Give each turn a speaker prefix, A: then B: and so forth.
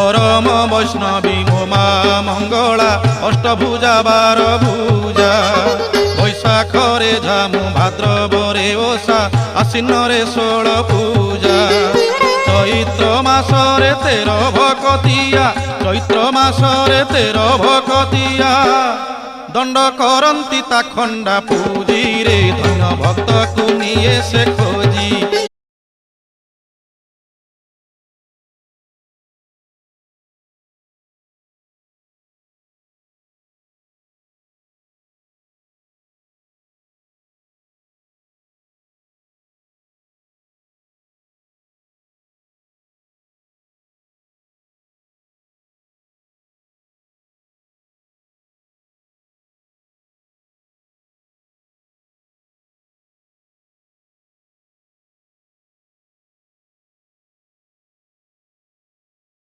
A: परम वैष्णवी मो माँ मंगला अष्टभुजा बार भुजा बैशाखरे झामु भाद्रवरे ओषा आश्विनरे षोल पूजा चैत्र मासरे 13 भकतिया चैत्र मासरे 13 भकतिया दंड करंती ता खंडा पूजी रे धन्य भक्त को निये से खोज